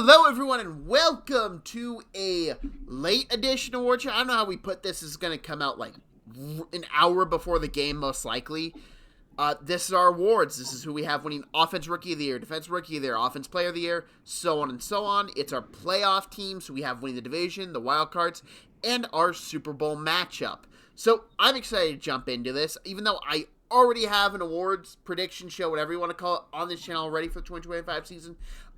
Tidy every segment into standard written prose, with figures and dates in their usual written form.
Hello, everyone, and welcome to a late edition award show. I don't know how we put this. This is going to come out like an hour before the game, most likely. This is our awards. This is who we have winning Offense Rookie of the Year, Defense Rookie of the Year, Offense Player of the Year, so on and so on. It's our playoff teams. So we have winning the division, the wild cards, and our Super Bowl matchup. So I'm excited to jump into this, even though I already have an awards prediction show, whatever you want to call it, on this channel already for the 2025 season.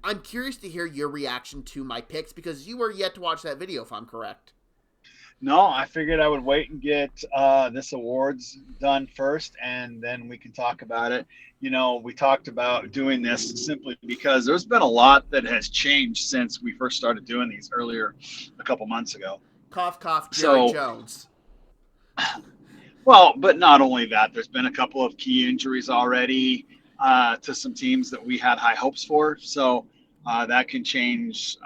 I'm curious to hear your reaction to my picks because you were yet to watch that video, if I'm correct. No, I figured I would wait and get this awards done first, and then we can talk about it. You know, we talked about doing this simply because there's been a lot that has changed since we first started doing these earlier a couple months ago. Cough, cough, Jerry Jones. Well, but not only that, there's been a couple of key injuries already to some teams that we had high hopes for. So that can change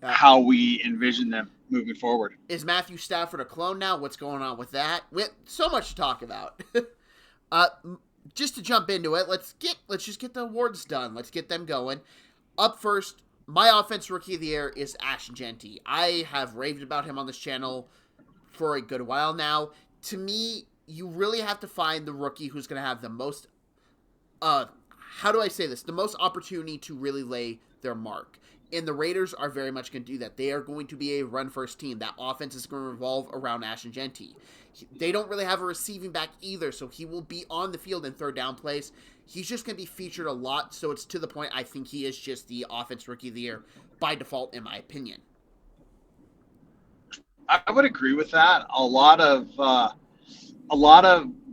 how we envision them moving forward. Is Matthew Stafford a clone now? What's going on with that? We have so much to talk about. Just to jump into it, let's just get the awards done. Let's get them going. Up first, my Offense Rookie of the Year is Ashton Jeanty. I have raved about him on this channel for a good while now. To me, you really have to find the rookie who's going to have the most, how do I say this? The most opportunity to really lay their mark. And the Raiders are very much going to do that. They are going to be a run-first team. That offense is going to revolve around Ashton Jeanty. They don't really have a receiving back either, so he will be on the field in third down plays. He's just going to be featured a lot, so it's to the point I think he is just the Offense Rookie of the Year by default, in my opinion. I would agree with that. A lot of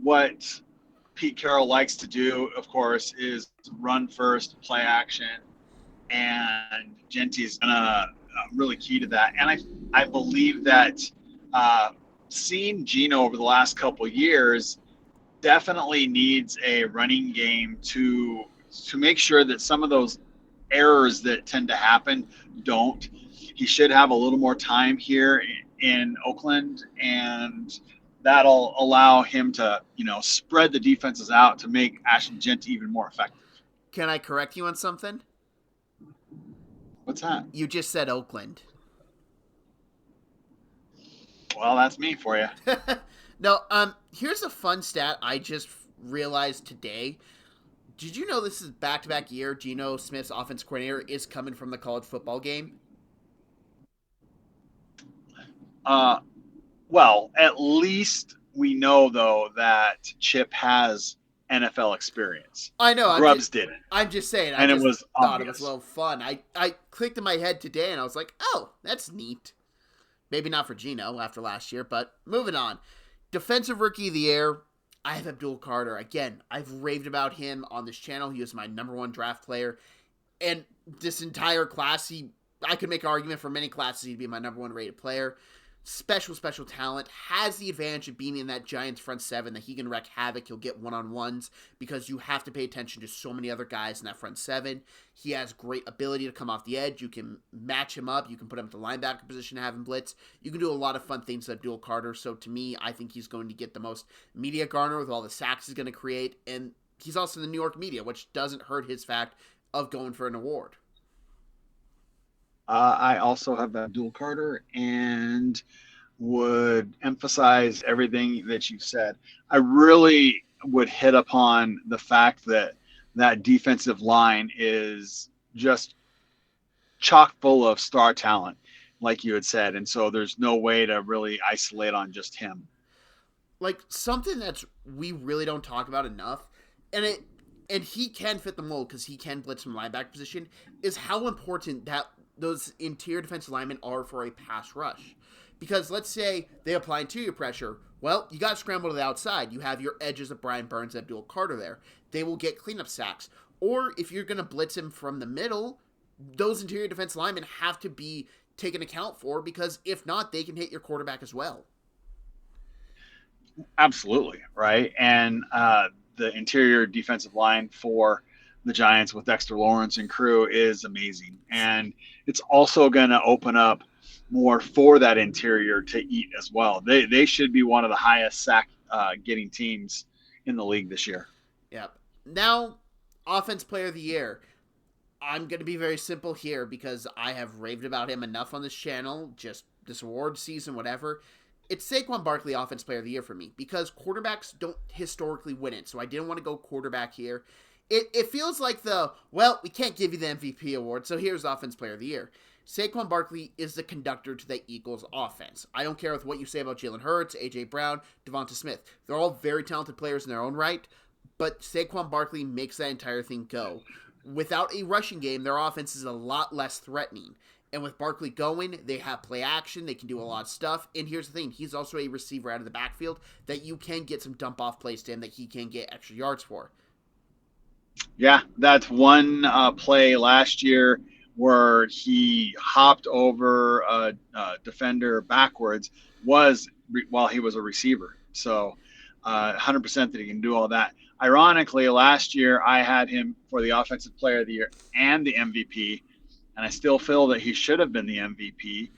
what Pete Carroll likes to do, of course, is run first, play action, and Jeanty is gonna really key to that. And I believe that seeing Geno over the last couple of years definitely needs a running game to make sure that some of those errors that tend to happen don't. He should have a little more time here in Oakland, and that'll allow him to, spread the defenses out to make Ashton Jeanty even more effective. Can I correct you on something? What's that? You just said Oakland. Well, that's me for you. No, here's a fun stat I just realized today. Did you know this is back-to-back year Geno Smith's offense coordinator is coming from the college football game? Well, at least we know, though, that Chip has NFL experience. I know. Grubbs didn't. I'm just saying. And I it was thought obvious. It was a little fun. I clicked in my head today, and I was like, oh, that's neat. Maybe not for Geno after last year, but moving on. Defensive Rookie of the Year, I have Abdul Carter. Again, I've raved about him on this channel. He was my number one draft player. And this entire class, I could make an argument for many classes he'd be my number one rated player. Special talent, has the advantage of being in that Giants front seven that he can wreak havoc. He'll get one-on-ones because you have to pay attention to so many other guys in that front seven. He has great ability to come off the edge. You can match him up. You can put him at the linebacker position and have him blitz. You can do a lot of fun things with Abdul Carter. So to me, I think he's going to get the most media garner with all the sacks he's going to create. And he's also in the New York media, which doesn't hurt his fact of going for an award. I also have Abdul Carter and would emphasize everything that you've said. I really would hit upon the fact that that defensive line is just chock full of star talent, like you had said. And so there's no way to really isolate on just him. Like, something that's we really don't talk about enough, and he can fit the mold because he can blitz from linebacker position, is how important that those interior defensive linemen are for a pass rush. Because let's say they apply interior pressure. Well, you got to scramble to the outside. You have your edges of Brian Burns and Abdul Carter there. They will get cleanup sacks. Or if you're going to blitz him from the middle, those interior defensive linemen have to be taken account for because if not, they can hit your quarterback as well. Absolutely, right? And the interior defensive line for the Giants with Dexter Lawrence and crew is amazing. And it's also going to open up more for that interior to eat as well. They should be one of the highest sack getting teams in the league this year. Yep. Now, Offense Player of the Year. I'm going to be very simple here because I have raved about him enough on this channel, just this award season, whatever. It's Saquon Barkley Offensive Player of the Year for me because quarterbacks don't historically win it, so I didn't want to go quarterback here. It feels like we can't give you the MVP award, so here's Offensive Player of the Year. Saquon Barkley is the conductor to the Eagles offense. I don't care with what you say about Jalen Hurts, A.J. Brown, Devonta Smith. They're all very talented players in their own right, but Saquon Barkley makes that entire thing go. Without a rushing game, their offense is a lot less threatening. And with Barkley going, they have play action, they can do a lot of stuff. And here's the thing, he's also a receiver out of the backfield that you can get some dump-off plays to him that he can get extra yards for. Yeah, that's one play last year where he hopped over a defender backwards while he was a receiver. So 100% that he can do all that. Ironically, last year I had him for the Offensive Player of the Year and the MVP, and I still feel that he should have been the MVP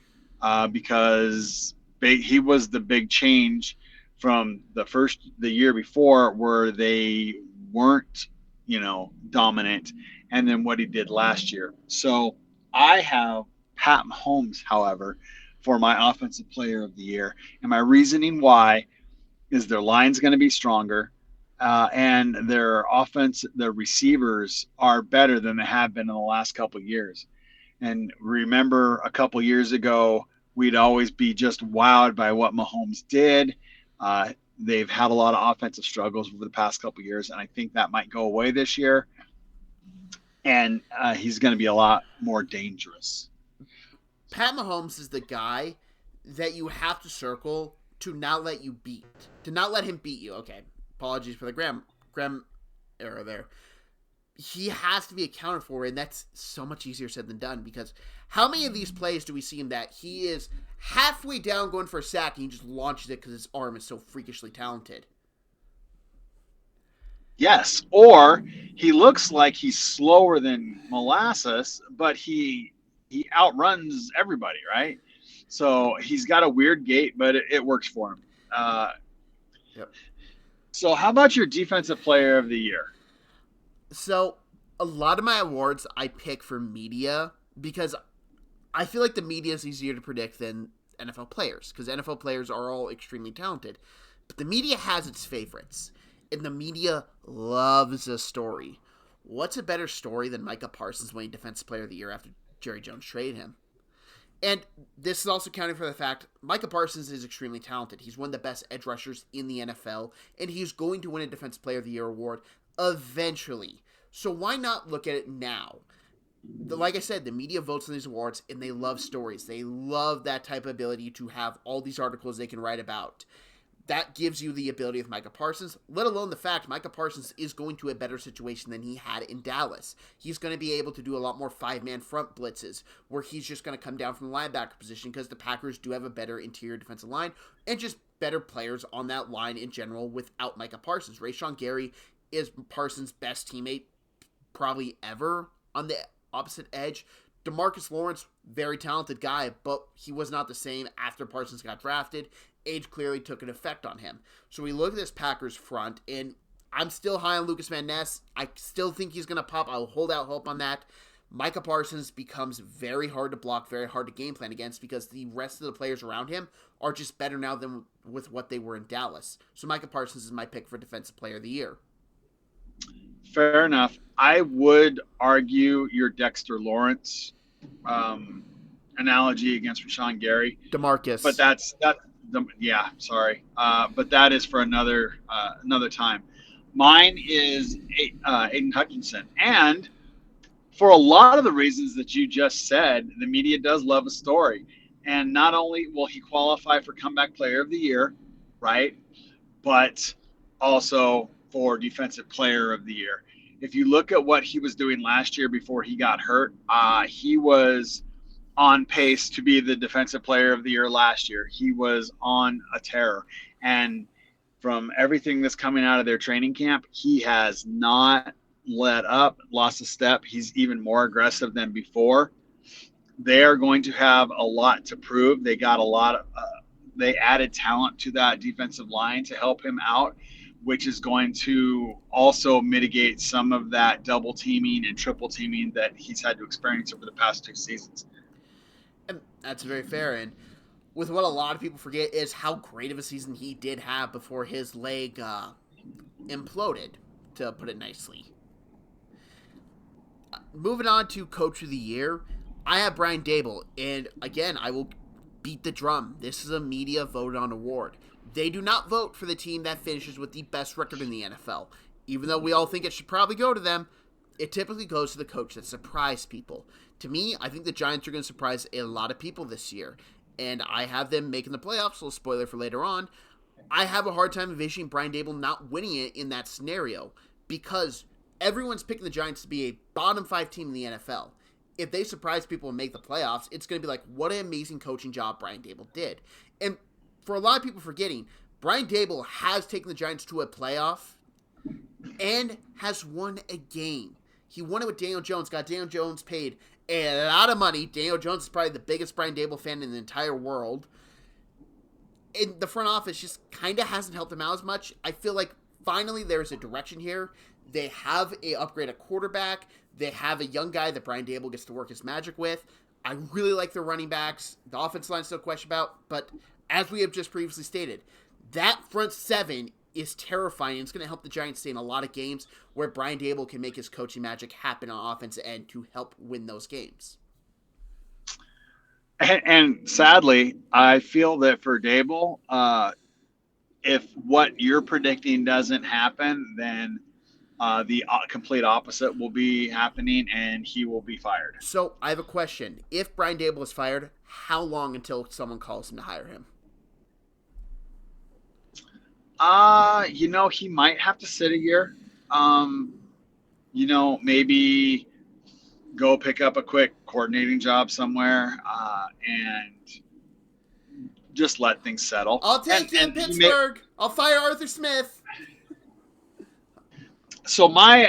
because he was the big change from the year before where they weren't dominant, and then what he did last year. So I have Pat Mahomes, however, for my Offensive Player of the Year. And my reasoning why is their line's going to be stronger, and their receivers are better than they have been in the last couple of years. And remember, a couple of years ago, we'd always be just wowed by what Mahomes did. They've had a lot of offensive struggles over the past couple of years, and I think that might go away this year. And he's going to be a lot more dangerous. Pat Mahomes is the guy that you have to circle to not let him beat you. Okay, apologies for the Graham error there. He has to be accounted for, and that's so much easier said than done because how many of these plays do we see him that he is halfway down going for a sack and he just launches it because his arm is so freakishly talented? Yes, or he looks like he's slower than molasses, but he outruns everybody, right? So he's got a weird gait, but it works for him. Yep. So how about your Defensive Player of the Year? So a lot of my awards I pick for media because I feel like the media is easier to predict than NFL players because NFL players are all extremely talented. But the media has its favorites, and the media loves a story. What's a better story than Micah Parsons winning Defensive Player of the Year after Jerry Jones traded him? And this is also counting for the fact Micah Parsons is extremely talented. He's one of the best edge rushers in the NFL, and he's going to win a Defensive Player of the Year award eventually. So why not look at it now? Like I said, the media votes on these awards, and they love stories. They love that type of ability to have all these articles they can write about. That gives you the ability of Micah Parsons, let alone the fact Micah Parsons is going to a better situation than he had in Dallas. He's going to be able to do a lot more five-man front blitzes, where he's just going to come down from the linebacker position because the Packers do have a better interior defensive line and just better players on that line in general without Micah Parsons. Rashawn Gary is Parsons' best teammate probably ever on the opposite edge. DeMarcus Lawrence, very talented guy, but he was not the same after Parsons got drafted. Age clearly took an effect on him. So we look at this Packers front, and I'm still high on Lucas Van Ness. I still think he's going to pop. I'll hold out hope on that. Micah Parsons becomes very hard to block, very hard to game plan against because the rest of the players around him are just better now than with what they were in Dallas. So Micah Parsons is my pick for Defensive Player of the Year. Fair enough. I would argue your Dexter Lawrence analogy against Rashawn Gary. DeMarcus. But sorry. But that is for another time. Mine is Aiden Hutchinson. And for a lot of the reasons that you just said, the media does love a story. And not only will he qualify for Comeback Player of the Year, right, but also for Defensive Player of the Year. If you look at what he was doing last year before he got hurt, he was on pace to be the Defensive Player of the Year last year. He was on a tear. And from everything that's coming out of their training camp, he has not let up, lost a step. He's even more aggressive than before. They are going to have a lot to prove. They got a lot of they added talent to that defensive line to help him out. which is going to also mitigate some of that double teaming and triple teaming that he's had to experience over the past 2 seasons. And that's very fair. And with what a lot of people forget is how great of a season he did have before his leg imploded, to put it nicely. Moving on to Coach of the Year, I have Brian Daboll, and again, I will beat the drum. This is a media voted on award. They do not vote for the team that finishes with the best record in the NFL. Even though we all think it should probably go to them, it typically goes to the coach that surprised people. To me, I think the Giants are going to surprise a lot of people this year, and I have them making the playoffs, so spoiler for later on. I have a hard time envisioning Brian Daboll not winning it in that scenario, because everyone's picking the Giants to be a bottom 5 team in the NFL. If they surprise people and make the playoffs, it's going to be like, what an amazing coaching job Brian Daboll did. And for a lot of people forgetting, Brian Daboll has taken the Giants to a playoff and has won a game. He won it with Daniel Jones, got Daniel Jones paid a lot of money. Daniel Jones is probably the biggest Brian Daboll fan in the entire world. And the front office just kind of hasn't helped him out as much. I feel like finally there's a direction here. They have a upgraded quarterback. They have a young guy that Brian Daboll gets to work his magic with. I really like their running backs. The offensive line's still a question about, but as we have just previously stated, that front seven is terrifying. It's going to help the Giants stay in a lot of games where Brian Daboll can make his coaching magic happen on offensive end to help win those games. And sadly, I feel that for Daboll, if what you're predicting doesn't happen, then the complete opposite will be happening, and he will be fired. So I have a question. If Brian Daboll is fired, how long until someone calls him to hire him? He might have to sit a year. Maybe go pick up a quick coordinating job somewhere, and just let things settle. I'll take you in Pittsburgh. I'll fire Arthur Smith. So my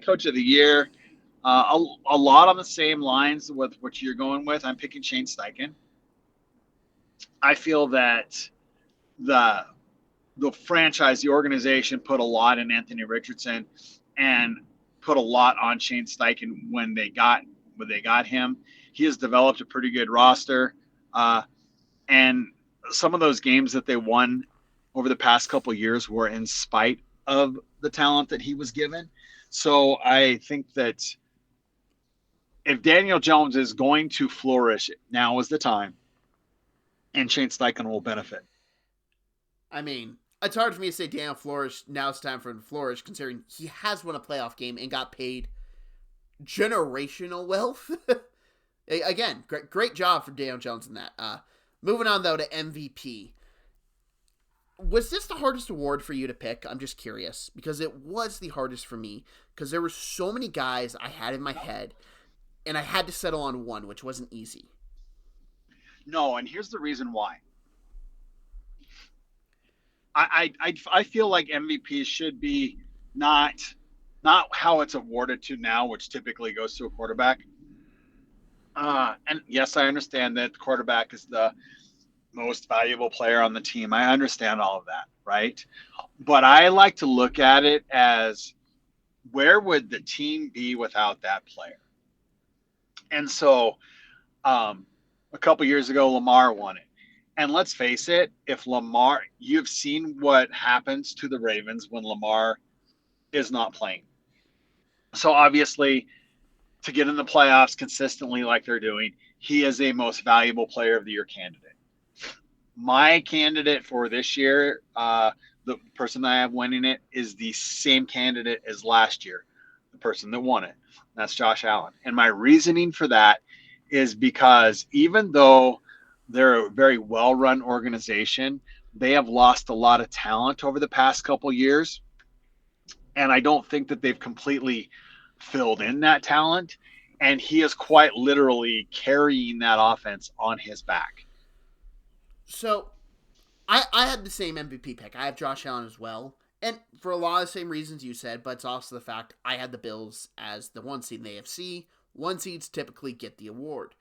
coach of the year, a lot on the same lines with what you're going with. I'm picking Shane Steichen. I feel that the franchise, the organization, put a lot in Anthony Richardson and put a lot on Shane Steichen when they got him. He has developed a pretty good roster, and some of those games that they won over the past couple of years were in spite of the talent that he was given. So I think that if Daniel Jones is going to flourish, now is the time, and Shane Steichen will benefit. I mean, it's hard for me to say Daniel flourish. Now it's time for him to flourish, considering he has won a playoff game and got paid generational wealth. Again, great job for Daniel Jones in that. Moving on, though, to MVP. Was this the hardest award for you to pick? I'm just curious, because it was the hardest for me, because there were so many guys I had in my head, and I had to settle on one, which wasn't easy. No, and here's the reason why. I feel like MVP should be not how it's awarded to now, which typically goes to a quarterback. And yes, I understand that the quarterback is the most valuable player on the team. I understand all of that, right? But I like to look at it as, where would the team be without that player? And so a couple years ago, Lamar won it. And let's face it, if Lamar, you've seen what happens to the Ravens when Lamar is not playing. So obviously, to get in the playoffs consistently like they're doing, he is a most valuable player of the year candidate. My candidate for this year, the person that I have winning it, is the same candidate as last year, the person that won it. That's Josh Allen. And my reasoning for that is because even though they're a very well-run organization, they have lost a lot of talent over the past couple years. And I don't think that they've completely filled in that talent. And he is quite literally carrying that offense on his back. So, I had the same MVP pick. I have Josh Allen as well. And for a lot of the same reasons you said, but it's also the fact I had the Bills as the 1 seed in the AFC. 1 seeds typically get the award.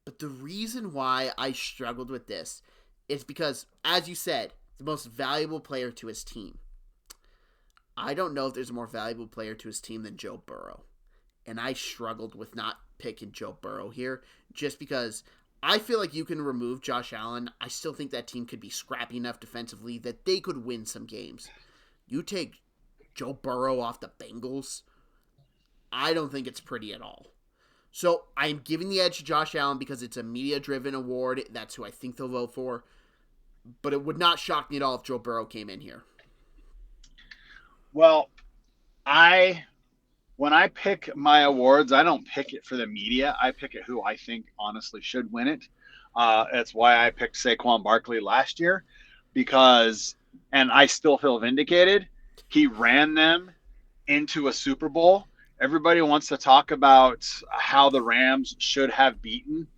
But the reason why I struggled with this is because, as you said, the most valuable player to his team. I don't know if there's a more valuable player to his team than Joe Burrow. And I struggled with not picking Joe Burrow here just because I feel like you can remove Josh Allen. I still think that team could be scrappy enough defensively that they could win some games. You take Joe Burrow off the Bengals, I don't think it's pretty at all. So I'm giving the edge to Josh Allen because it's a media-driven award. That's who I think they'll vote for. But it would not shock me at all if Joe Burrow came in here. Well, when I pick my awards, I don't pick it for the media. I pick it who I think honestly should win it. That's why I picked Saquon Barkley last year and I still feel vindicated. He ran them into a Super Bowl. Everybody wants to talk about how the Rams should have beaten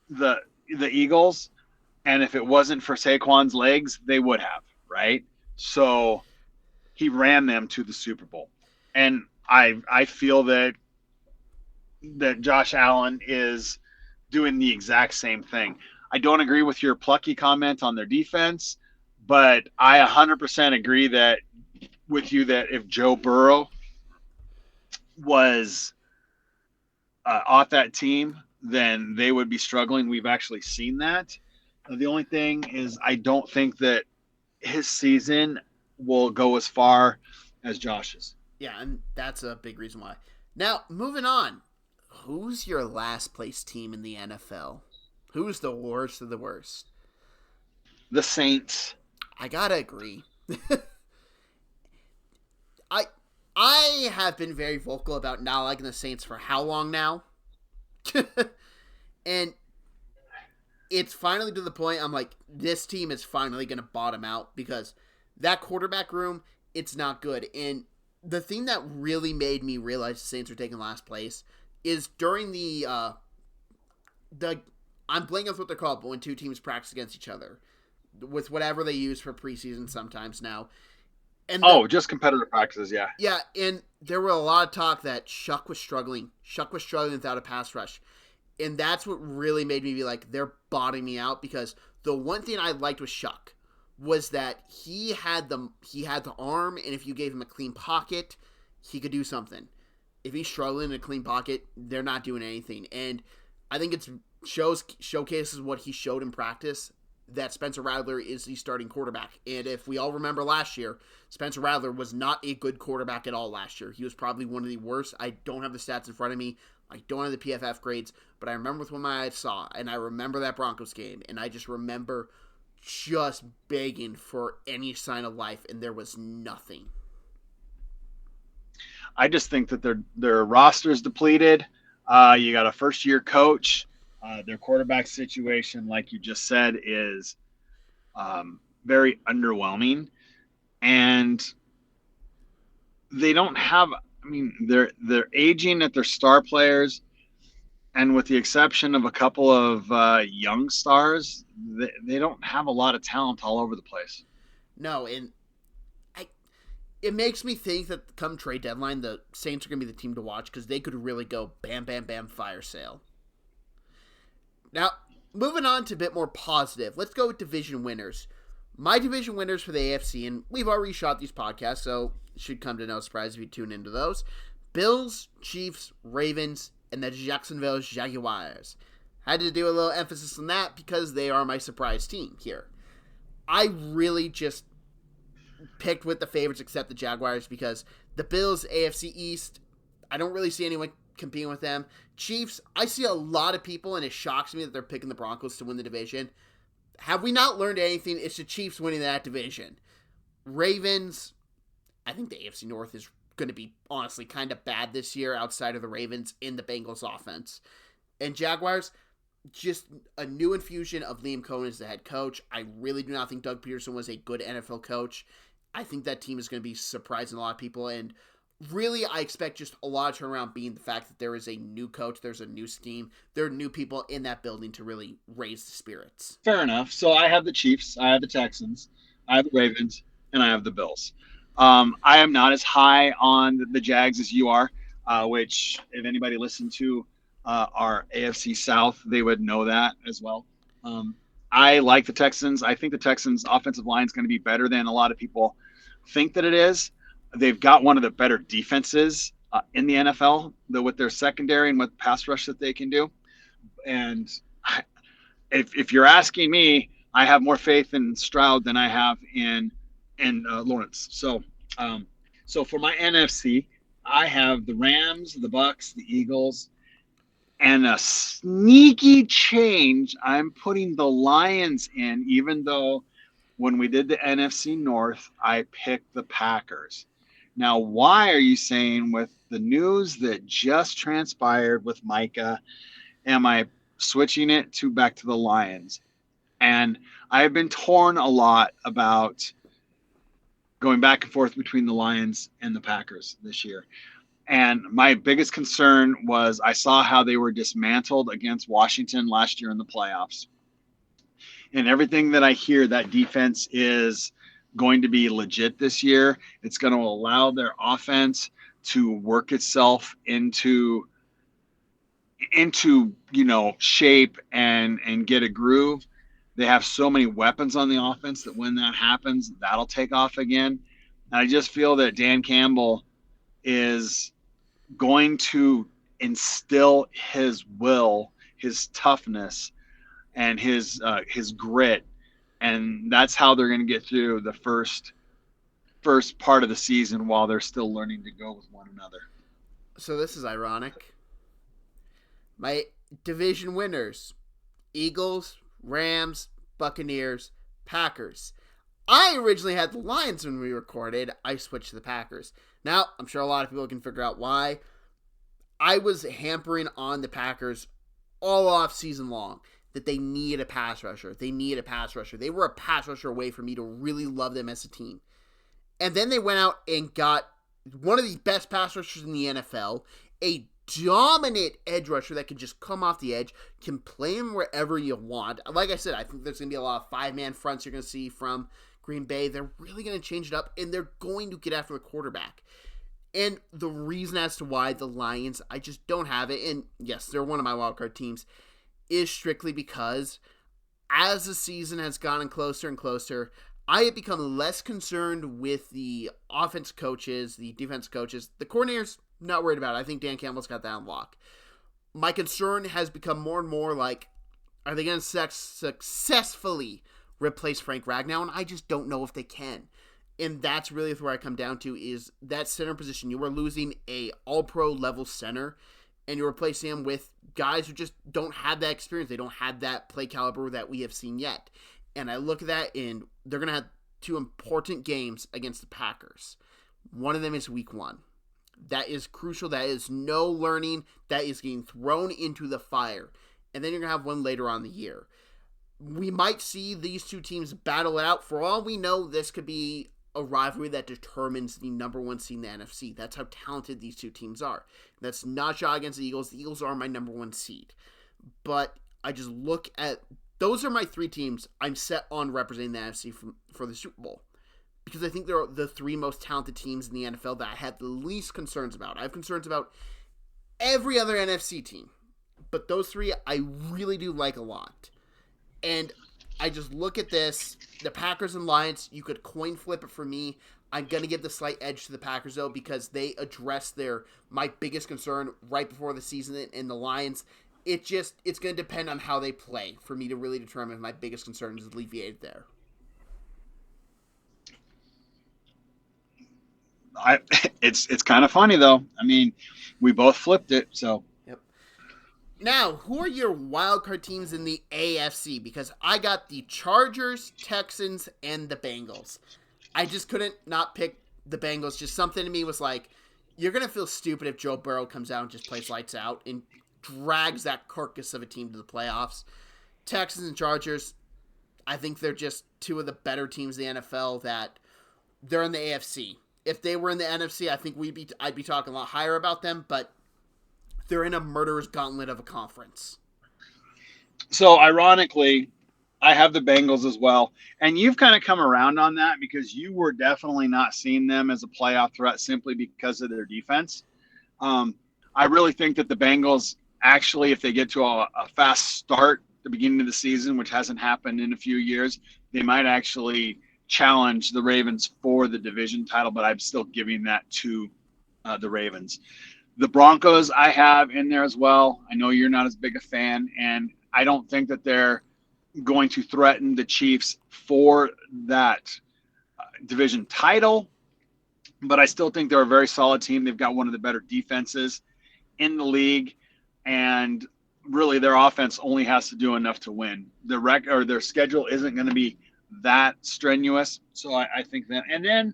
the Eagles. And if it wasn't for Saquon's legs, they would have, right? So he ran them to the Super Bowl. And I feel that Josh Allen is doing the exact same thing. I don't agree with your plucky comment on their defense, but I 100% agree with you that if Joe Burrow was off that team, then they would be struggling. We've actually seen that. The only thing is I don't think that his season will go as far as Josh's. Yeah, and that's a big reason why. Now, moving on. Who's your last place team in the NFL? Who's the worst of the worst? The Saints. I gotta agree. I have been very vocal about not liking the Saints for how long now? And it's finally to the point I'm like, this team is finally going to bottom out because that quarterback room, it's not good. And the thing that really made me realize the Saints were taking last place is during the I'm blanking on what they're called, but when two teams practice against each other with whatever they use for preseason sometimes now. And just competitive practices, yeah. Yeah, and there were a lot of talk that Shuck was struggling. Shuck was struggling without a pass rush. And that's what really made me be like, they're bottoming me out, because the one thing I liked with Shuck was that he had the arm, and if you gave him a clean pocket, he could do something. If he's struggling in a clean pocket, they're not doing anything. And I think it showcases what he showed in practice, that Spencer Rattler is the starting quarterback. And if we all remember last year, Spencer Rattler was not a good quarterback at all last year. He was probably one of the worst. I don't have the stats in front of me. I don't have the PFF grades, but I remember with what my eyes saw, and I remember that Broncos game, and I just remember just begging for any sign of life, and there was nothing. I just think that their roster's depleted. You got a first-year coach. Their quarterback situation, like you just said, is very underwhelming. And they don't have – I mean, they're aging at their star players. And with the exception of a couple of young stars, they don't have a lot of talent all over the place. No, and it makes me think that come trade deadline, the Saints are going to be the team to watch because they could really go bam, bam, bam, fire sale. Now, moving on to a bit more positive, let's go with division winners. My division winners for the AFC, and we've already shot these podcasts, so it should come to no surprise if you tune into those. Bills, Chiefs, Ravens, and the Jacksonville Jaguars. Had to do a little emphasis on that because they are my surprise team here. I really just picked with the favorites except the Jaguars because the Bills, AFC East, I don't really see anyone competing with them. Chiefs, I see a lot of people, and it shocks me that they're picking the Broncos to win the division. Have we not learned anything? It's the Chiefs winning that division. Ravens, I think the AFC North is going to be honestly kind of bad this year outside of the Ravens in the Bengals offense. And Jaguars, just a new infusion of Liam Cohen as the head coach. I really do not think Doug Peterson was a good NFL coach. I think that team is going to be surprising a lot of people, and really, I expect just a lot of turnaround being the fact that there is a new coach, there's a new scheme, there are new people in that building to really raise the spirits. Fair enough. So I have the Chiefs, I have the Texans, I have the Ravens, and I have the Bills. I am not as high on the Jags as you are, which if anybody listened to our AFC South, they would know that as well. I like the Texans. I think the Texans' offensive line is going to be better than a lot of people think that it is. they've got one of the better defenses in the NFL, with their secondary and with pass rush that they can do. And if you're asking me, I have more faith in Stroud than I have in Lawrence. So for my NFC, I have the Rams, the Bucks, the Eagles, and a sneaky change. I'm putting the Lions in, even though when we did the NFC North, I picked the Packers. Now, why are you saying, with the news that just transpired with Micah, am I switching it to back to the Lions? And I've been torn a lot about going back and forth between the Lions and the Packers this year. And my biggest concern was I saw how they were dismantled against Washington last year in the playoffs. And everything that I hear, that defense is going to be legit this year. It's going to allow their offense to work itself into shape and get a groove. They have so many weapons on the offense that when that happens, that'll take off again. And I just feel that Dan Campbell is going to instill his will, his toughness, and his grit, and that's how they're going to get through the first part of the season while they're still learning to go with one another. So this is ironic. My division winners: Eagles, Rams, Buccaneers, Packers. I originally had the Lions when we recorded. I switched to the Packers. Now, I'm sure a lot of people can figure out why. I was hampering on the Packers all off season long that they need a pass rusher. They need a pass rusher. They were a pass rusher away for me to really love them as a team. And then they went out and got one of the best pass rushers in the NFL, a dominant edge rusher that can just come off the edge, can play him wherever you want. Like I said, I think there's going to be a lot of five-man fronts you're going to see from Green Bay. They're really going to change it up, and they're going to get after the quarterback. And the reason as to why the Lions, I just don't have it, and yes, they're one of my wildcard teams, is strictly because as the season has gotten closer and closer, I have become less concerned with the offense coaches, the defense coaches. The coordinators, not worried about it. I think Dan Campbell's got that on lock. My concern has become more and more like, are they going to successfully replace Frank Ragnow? And I just don't know if they can. And that's really where I come down to, is that center position. You are losing a all-pro level center, and you're replacing him with guys who just don't have that experience. They don't have that play caliber that we have seen yet. And I look at that, and they're going to have two important games against the Packers. One of them is week 1. That is crucial. That is no learning. That is getting thrown into the fire. And then you're going to have one later on in the year. We might see these two teams battle it out. For all we know, this could be a rivalry that determines the number 1 seed in the NFC. That's how talented these two teams are. That's not shot against the Eagles. The Eagles are my number 1 seed. But I just look at, those are my 3 teams I'm set on representing the NFC for the Super Bowl. Because I think they're the 3 most talented teams in the NFL that I have the least concerns about. I have concerns about every other NFC team. But those 3 I really do like a lot. And I just look at this, the Packers and Lions, you could coin flip it for me. I'm going to give the slight edge to the Packers, though, because they addressed my biggest concern right before the season in the Lions. It's going to depend on how they play for me to really determine if my biggest concern is alleviated there. It's kind of funny, though. I mean, we both flipped it, so. Yep. Now, who are your wildcard teams in the AFC? Because I got the Chargers, Texans, and the Bengals. I just couldn't not pick the Bengals. Just something to me was like, you're going to feel stupid if Joe Burrow comes out and just plays lights out and drags that carcass of a team to the playoffs. Texans and Chargers, I think they're just two of the better teams in the NFL that they're in the AFC. If they were in the NFC, I think I'd be talking a lot higher about them, but they're in a murderer's gauntlet of a conference. So, ironically, I have the Bengals as well. And you've kind of come around on that because you were definitely not seeing them as a playoff threat simply because of their defense. I really think that the Bengals, actually, if they get to a fast start at the beginning of the season, which hasn't happened in a few years, they might actually challenge the Ravens for the division title, but I'm still giving that to the Ravens. The Broncos I have in there as well. I know you're not as big a fan, and I don't think that they're going to threaten the Chiefs for that division title, but I still think they're a very solid team. They've got one of the better defenses in the league, and really their offense only has to do enough to win. Their schedule isn't going to be that strenuous, so I think that. And then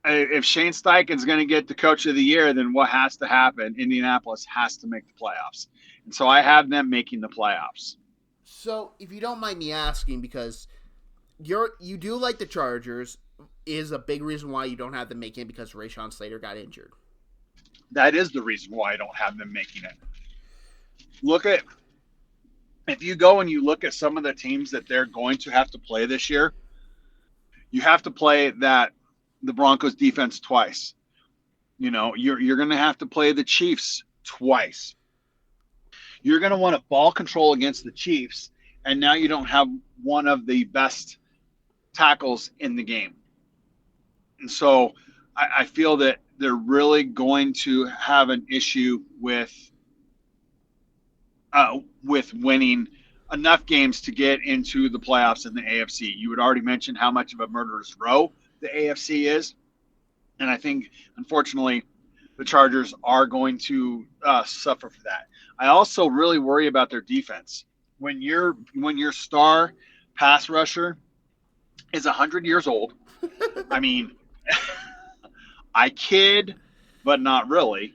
if Shane Steichen's going to get the Coach of the Year, then what has to happen? Indianapolis has to make the playoffs, and so I have them making the playoffs. So, if you don't mind me asking, because you do like the Chargers, is a big reason why you don't have them making it because Rashawn Slater got injured. That is the reason why I don't have them making it. If you go and you look at some of the teams that they're going to have to play this year, you have to play the Broncos defense twice. You know, you're going to have to play the Chiefs twice. You're going to want to ball control against the Chiefs, and now you don't have one of the best tackles in the game. And so I feel that they're really going to have an issue with winning enough games to get into the playoffs in the AFC. You had already mentioned how much of a murderer's row the AFC is, and I think, unfortunately, the Chargers are going to suffer for that. I also really worry about their defense. When your star pass rusher is 100 years old, I mean, I kid, but not really,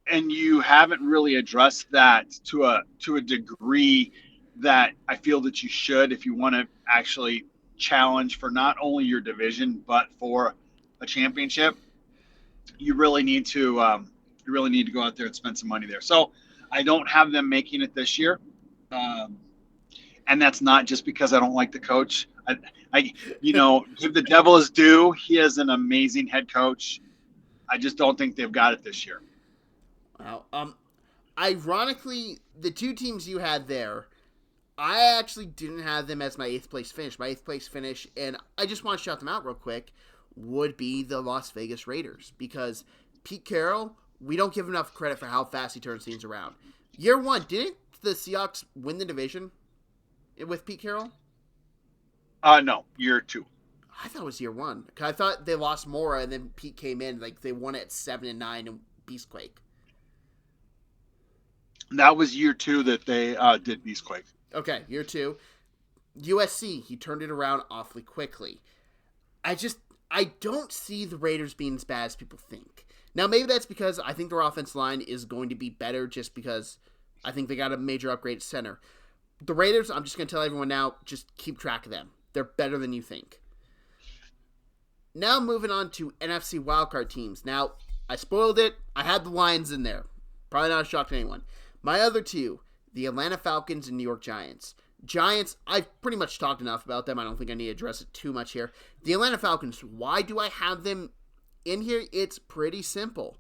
and you haven't really addressed that to a degree that I feel that you should if you want to actually challenge for not only your division but for a championship. You really need to go out there and spend some money there. So I don't have them making it this year, and that's not just because I don't like the coach. I give the devil his due. He is an amazing head coach. I just don't think they've got it this year. Wow. Ironically, the two teams you had there, I actually didn't have them as my 8th place finish. My 8th place finish, and I just want to shout them out real quick, would be the Las Vegas Raiders, because Pete Carroll, we don't give enough credit for how fast he turns things around. Year one, didn't the Seahawks win the division with Pete Carroll? No, year 2. I thought it was year 1. Cause I thought they lost more, and then Pete came in, like they won it at 7-9 in Beastquake. That was year 2 that they did Beastquake. Okay, year 2. USC, he turned it around awfully quickly. I don't see the Raiders being as bad as people think. Now, maybe that's because I think their offensive line is going to be better just because I think they got a major upgrade at center. The Raiders, I'm just going to tell everyone now, just keep track of them. They're better than you think. Now moving on to NFC wildcard teams. Now, I spoiled it. I had the Lions in there. Probably not a shock to anyone. My other two, the Atlanta Falcons and New York Giants. Giants, I've pretty much talked enough about them. I don't think I need to address it too much here. The Atlanta Falcons, why do I have them in here? It's pretty simple.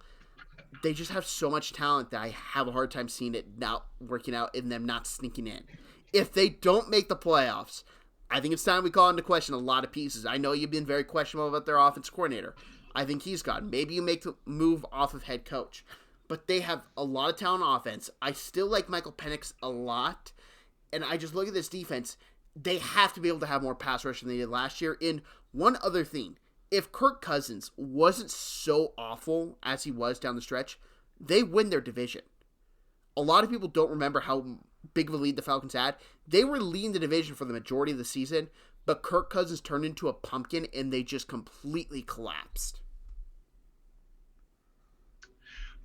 They just have so much talent that I have a hard time seeing it not working out and them not sneaking in. If they don't make the playoffs, I think it's time we call into question a lot of pieces. I know you've been very questionable about their offense coordinator. I think he's gone. Maybe you make the move off of head coach. But they have a lot of talent on offense. I still like Michael Penix a lot. And I just look at this defense. They have to be able to have more pass rush than they did last year. And one other thing. If Kirk Cousins wasn't so awful as he was down the stretch, they win their division. A lot of people don't remember how big of a lead the Falcons had. They were leading the division for the majority of the season, but Kirk Cousins turned into a pumpkin and they just completely collapsed.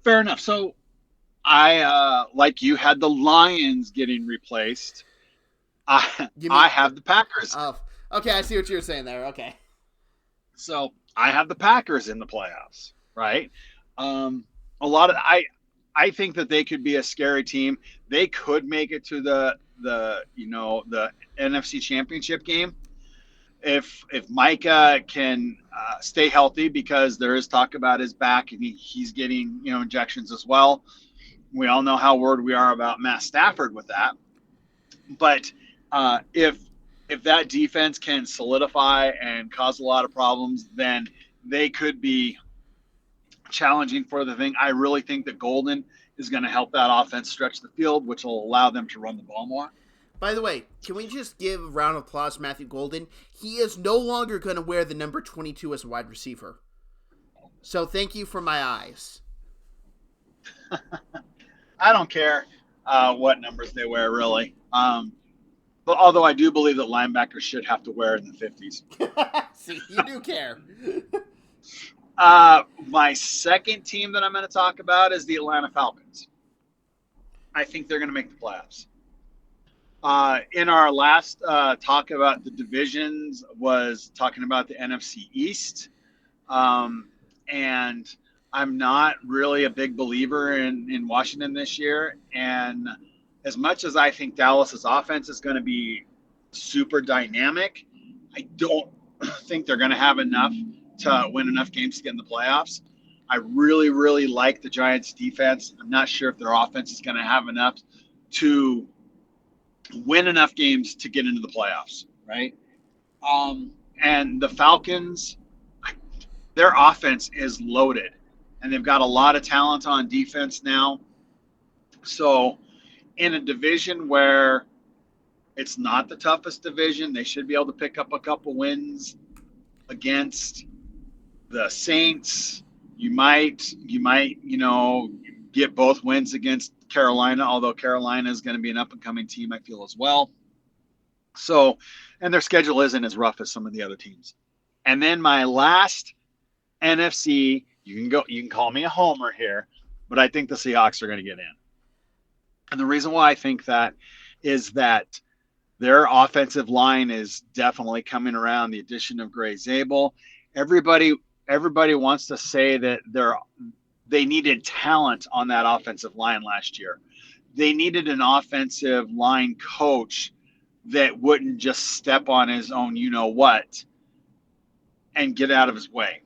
Fair enough. So I, like you, had the Lions getting replaced. I have the Packers. Oh, okay. I see what you were saying there. Okay. So I have the Packers in the playoffs, right? I think that they could be a scary team. They could make it to the NFC Championship game if Micah can stay healthy, because there is talk about his back and he's getting injections as well. We all know how worried we are about Matt Stafford with that. But if if that defense can solidify and cause a lot of problems, then they could be challenging for the thing. I really think that Golden is going to help that offense stretch the field, which will allow them to run the ball more. By the way, can we just give a round of applause to Matthew Golden? He is no longer going to wear the number 22 as a wide receiver. So thank you for my eyes. I don't care what numbers they wear, really. But although I do believe that linebackers should have to wear in the 50s. See, you do care. My second team that I'm going to talk about is the Atlanta Falcons. I think they're going to make the playoffs. In our last talk about the divisions was talking about the NFC East. And I'm not really a big believer in Washington this year. And as much as I think Dallas's offense is going to be super dynamic, I don't think they're going to have enough to win enough games to get in the playoffs. I really, really like the Giants' defense. I'm not sure if their offense is going to have enough to win enough games to get into the playoffs, right? And the Falcons, their offense is loaded, and they've got a lot of talent on defense now. So in a division where it's not the toughest division, they should be able to pick up a couple wins against the Saints. You might, get both wins against Carolina, although Carolina is going to be an up-and-coming team, I feel, as well. So, and their schedule isn't as rough as some of the other teams. And then my last NFC, you can call me a homer here, but I think the Seahawks are going to get in. And the reason why I think that is that their offensive line is definitely coming around. The addition of Gray Zabel. Everybody wants to say that they needed talent on that offensive line last year. They needed an offensive line coach that wouldn't just step on his own you-know-what and get out of his way.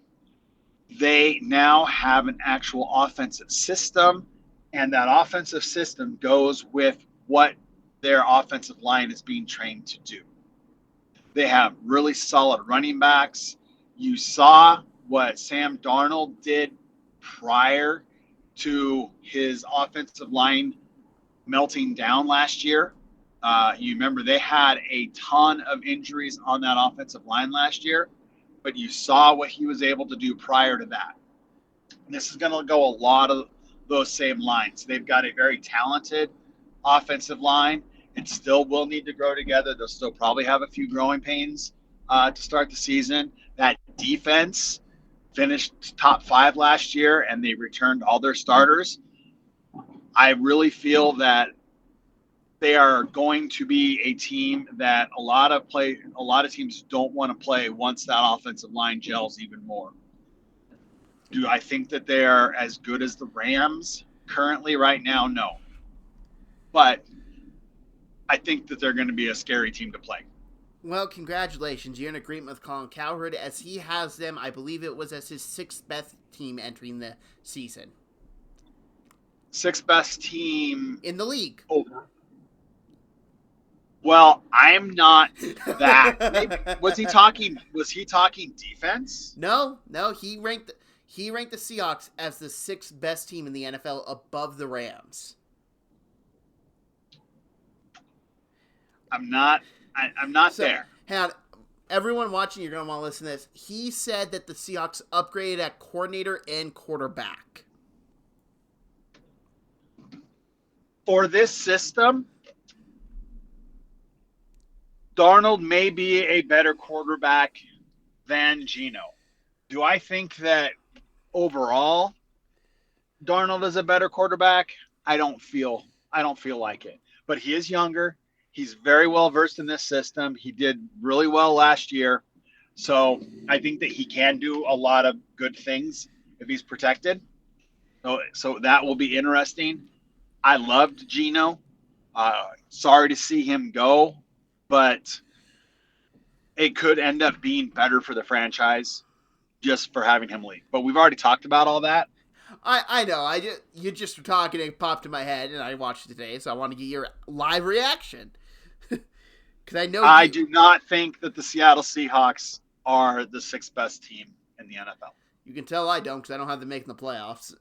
They now have an actual offensive system, and that offensive system goes with what their offensive line is being trained to do. They have really solid running backs. You saw what Sam Darnold did prior to his offensive line melting down last year. You remember they had a ton of injuries on that offensive line last year, but you saw what he was able to do prior to that. And this is going to go a lot of those same lines. They've got a very talented offensive line. It still will need to grow together. They'll still probably have a few growing pains to start the season. That defense finished top 5 last year, and they returned all their starters. I really feel that they are going to be a team that a lot of teams don't want to play once that offensive line gels even more. Do I think that they are as good as the Rams currently right now? No. But I think that they're going to be a scary team to play. Well, congratulations. You're in agreement with Colin Cowherd, as he has them, I believe it was as his 6th best team entering the season. 6th best team in the league. Oh. Well, I'm not that. Maybe, was he talking defense? No, he ranked the Seahawks as the 6th best team in the NFL above the Rams. I'm not there. Everyone watching, you're going to want to listen to this. He said that the Seahawks upgraded at coordinator and quarterback. For this system, Darnold may be a better quarterback than Geno. Do I think that overall Darnold is a better quarterback? I don't feel like it. But he is younger. He's very well versed in this system. He did really well last year. So I think that he can do a lot of good things if he's protected. So that will be interesting. I loved Geno. Sorry to see him go, but it could end up being better for the franchise just for having him leave. But we've already talked about all that. I know. You just were talking, it popped in my head, and I watched it today, so I want to get your live reaction. Because I know I do not think that the Seattle Seahawks are the sixth best team in the NFL. You can tell I don't because I don't have them making the playoffs.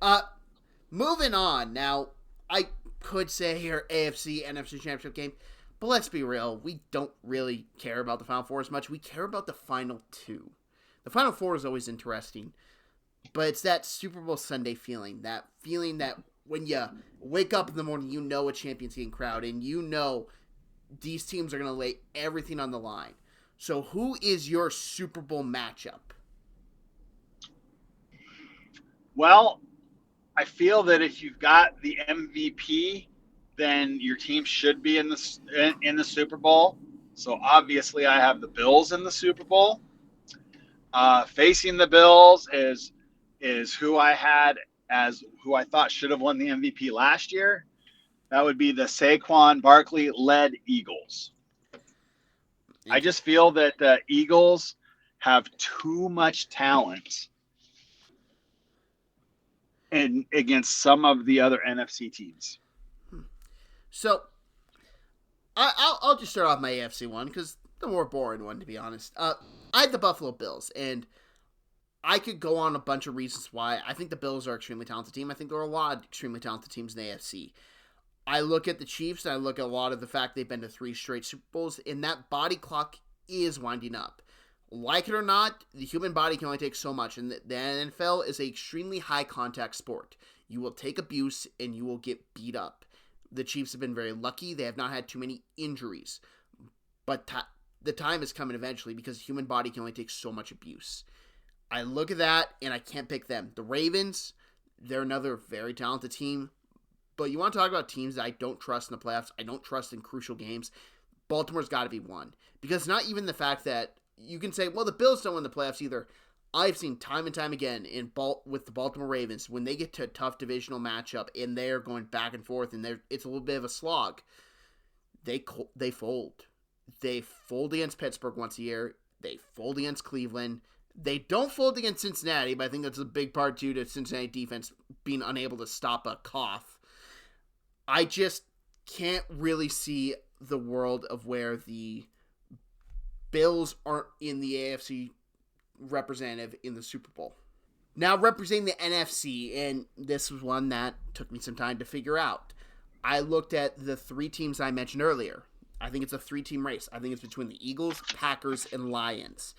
uh, moving on. Now, I could say here AFC, NFC Championship game, but let's be real. We don't really care about the Final Four as much. We care about the Final Two. The Final Four is always interesting, but it's that Super Bowl Sunday feeling. That feeling that when you wake up in the morning, you know a champion's getting crowned, and you know these teams are going to lay everything on the line. So who is your Super Bowl matchup? Well, I feel that if you've got the MVP, then your team should be in the Super Bowl. So obviously, I have the Bills in the Super Bowl. Facing the Bills is who I had as who I thought should have won the MVP last year. That would be the Saquon Barkley-led Eagles. I just feel that the Eagles have too much talent and against some of the other NFC teams. So, I'll just start off my AFC one because the more boring one, to be honest. I had the Buffalo Bills, and I could go on a bunch of reasons why. I think the Bills are an extremely talented team. I think there are a lot of extremely talented teams in the AFC. I look at the Chiefs, and I look at a lot of the fact they've been to 3 straight Super Bowls, and that body clock is winding up. Like it or not, the human body can only take so much, and the NFL is an extremely high-contact sport. You will take abuse, and you will get beat up. The Chiefs have been very lucky. They have not had too many injuries. But the time is coming eventually because the human body can only take so much abuse. I look at that, and I can't pick them. The Ravens, they're another very talented team. But you want to talk about teams that I don't trust in the playoffs, I don't trust in crucial games, Baltimore's got to be one. Because not even the fact that you can say, well, the Bills don't win the playoffs either. I've seen time and time again with the Baltimore Ravens, when they get to a tough divisional matchup and they're going back and forth and it's a little bit of a slog, they fold. They fold against Pittsburgh once a year. They fold against Cleveland. They don't fold against Cincinnati, but I think that's a big part due to Cincinnati defense being unable to stop a cough. I just can't really see the world of where the Bills aren't in the AFC representative in the Super Bowl. Now, representing the NFC, and this was one that took me some time to figure out. I looked at the 3 teams I mentioned earlier. I think it's a 3-team race. I think it's between the Eagles, Packers, and Lions.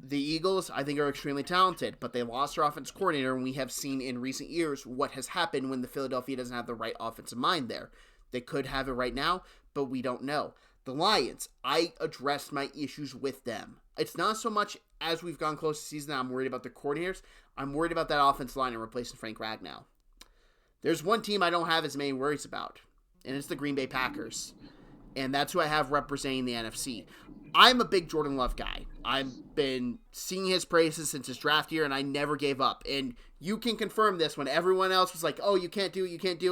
The Eagles, I think, are extremely talented, but they lost their offense coordinator, and we have seen in recent years what has happened when the Philadelphia doesn't have the right offensive mind there. They could have it right now, but we don't know. The Lions, I addressed my issues with them. It's not so much as we've gone close to the season that I'm worried about the coordinators. I'm worried about that offensive line and replacing Frank Ragnow. There's one team I don't have as many worries about, and it's the Green Bay Packers. And that's who I have representing the NFC. I'm a big Jordan Love guy. I've been singing his praises since his draft year, and I never gave up. And you can confirm this when everyone else was like, oh, you can't do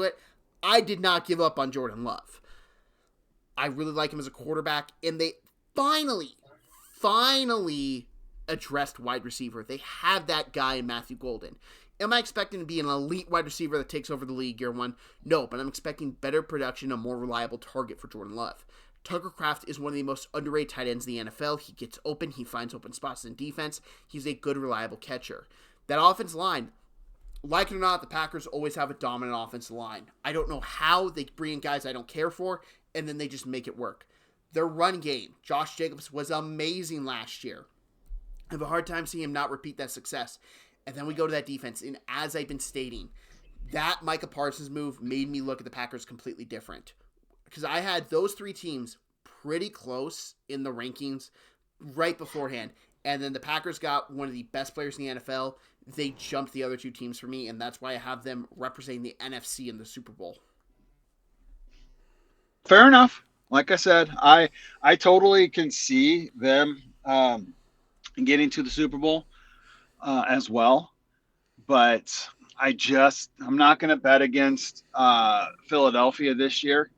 it. I did not give up on Jordan Love. I really like him as a quarterback, and they finally addressed wide receiver. They have that guy in Matthew Golden. Am I expecting to be an elite wide receiver that takes over the league year one? No, but I'm expecting better production, a more reliable target for Jordan Love. Tucker Kraft is one of the most underrated tight ends in the NFL. He gets open. He finds open spots in defense. He's a good, reliable catcher. That offensive line, like it or not, the Packers always have a dominant offensive line. I don't know how they bring in guys I don't care for, and then they just make it work. Their run game, Josh Jacobs was amazing last year. I have a hard time seeing him not repeat that success. And then we go to that defense, and as I've been stating, that Micah Parsons move made me look at the Packers completely different. Because I had those 3 teams pretty close in the rankings right beforehand. And then the Packers got one of the best players in the NFL. They jumped the other 2 teams for me, and that's why I have them representing the NFC in the Super Bowl. Fair enough. Like I said, I totally can see them getting to the Super Bowl as well. But I'm not going to bet against Philadelphia this year.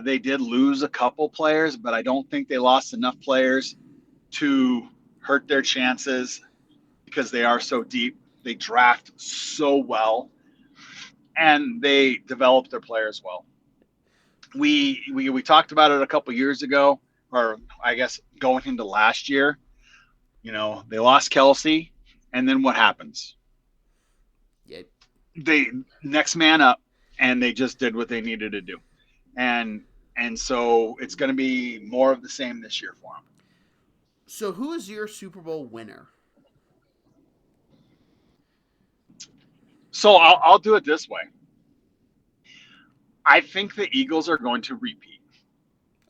They did lose a couple players, but I don't think they lost enough players to hurt their chances because they are so deep. They draft so well, and they develop their players well. we talked about it a couple years ago, or I guess going into last year. You know, they lost Kelsey, and then what happens? Yeah. They next man up, and they just did what they needed to do, and so it's going to be more of the same this year for them. So who is your Super Bowl winner? So I'll do it this way. I think the Eagles are going to repeat.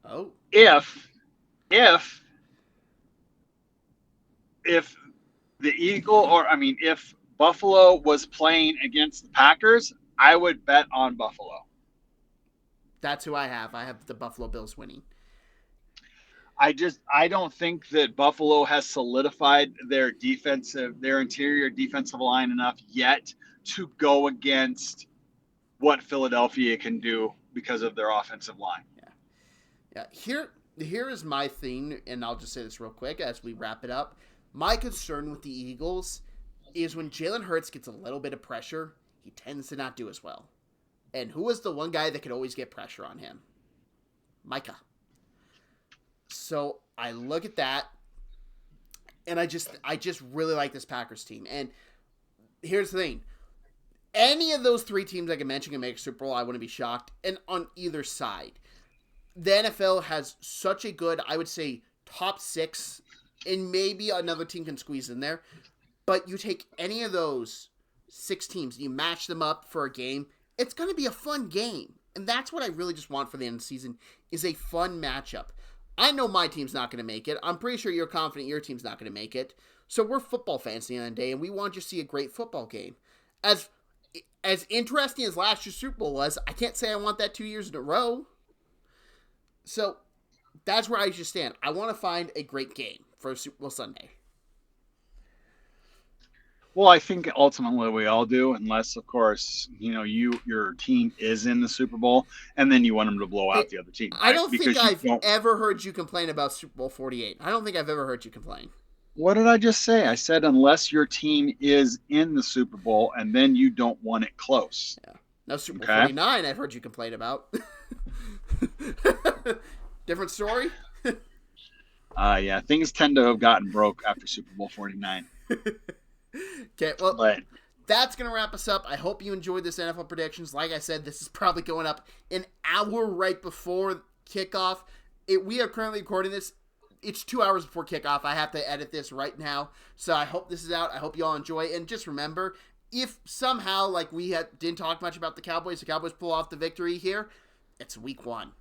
Oh. If if if the Eagle or I mean if Buffalo was playing against the Packers, I would bet on Buffalo. That's who I have. I have the Buffalo Bills winning. I don't think that Buffalo has solidified their interior defensive line enough yet to go against what Philadelphia can do because of their offensive line. Yeah. Here is my thing, and I'll just say this real quick as we wrap it up. My concern with the Eagles is when Jalen Hurts gets a little bit of pressure, he tends to not do as well. And who is the one guy that could always get pressure on him? Micah. So I look at that, and I just really like this Packers team. And here's the thing. Any of those three teams I can mention can make a Super Bowl, I wouldn't be shocked. And on either side, the NFL has such a good, I would say, top 6, and maybe another team can squeeze in there. But you take any of those 6 teams, and you match them up for a game, it's going to be a fun game. And that's what I really just want for the end of the season, is a fun matchup. I know my team's not going to make it. I'm pretty sure you're confident your team's not going to make it. So we're football fans at the end of the day, and we want you to see a great football game. As interesting as last year's Super Bowl was, I can't say I want that 2 years in a row. So that's where I just stand. I want to find a great game for Super Bowl Sunday. Well, I think ultimately we all do, unless, of course, you know, your team is in the Super Bowl, and then you want them to blow out the other team. Right? I don't think I've ever heard you complain about Super Bowl 48. I don't think I've ever heard you complain. What did I just say? I said unless your team is in the Super Bowl, and then you don't want it close. Yeah. No, Super Bowl 49 I've heard you complain about. Different story? Yeah, things tend to have gotten broke after Super Bowl 49. Okay, well, that's going to wrap us up. I hope you enjoyed this NFL predictions. Like I said, this is probably going up an hour right before kickoff. We are currently recording this. It's 2 hours before kickoff. I have to edit this right now. So I hope this is out. I hope you all enjoy. And just remember, if somehow, like didn't talk much about the Cowboys pull off the victory here, it's week 1.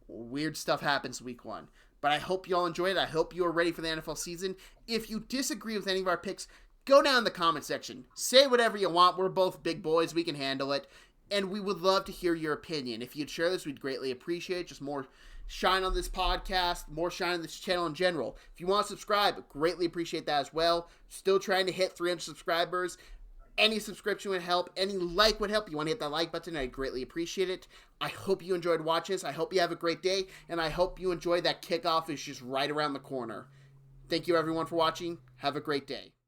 Weird stuff happens week 1. But I hope you all enjoyed it. I hope you are ready for the NFL season. If you disagree with any of our picks, go down in the comment section. Say whatever you want. We're both big boys. We can handle it. And we would love to hear your opinion. If you'd share this, we'd greatly appreciate it. Just more shine on this podcast, more shine on this channel in general. If you want to subscribe, greatly appreciate that as well. Still trying to hit 300 subscribers. Any subscription would help. Any like would help. You want to hit that like button, I'd greatly appreciate it. I hope you enjoyed watching this. I hope you have a great day. And I hope you enjoy that kickoff is just right around the corner. Thank you, everyone, for watching. Have a great day.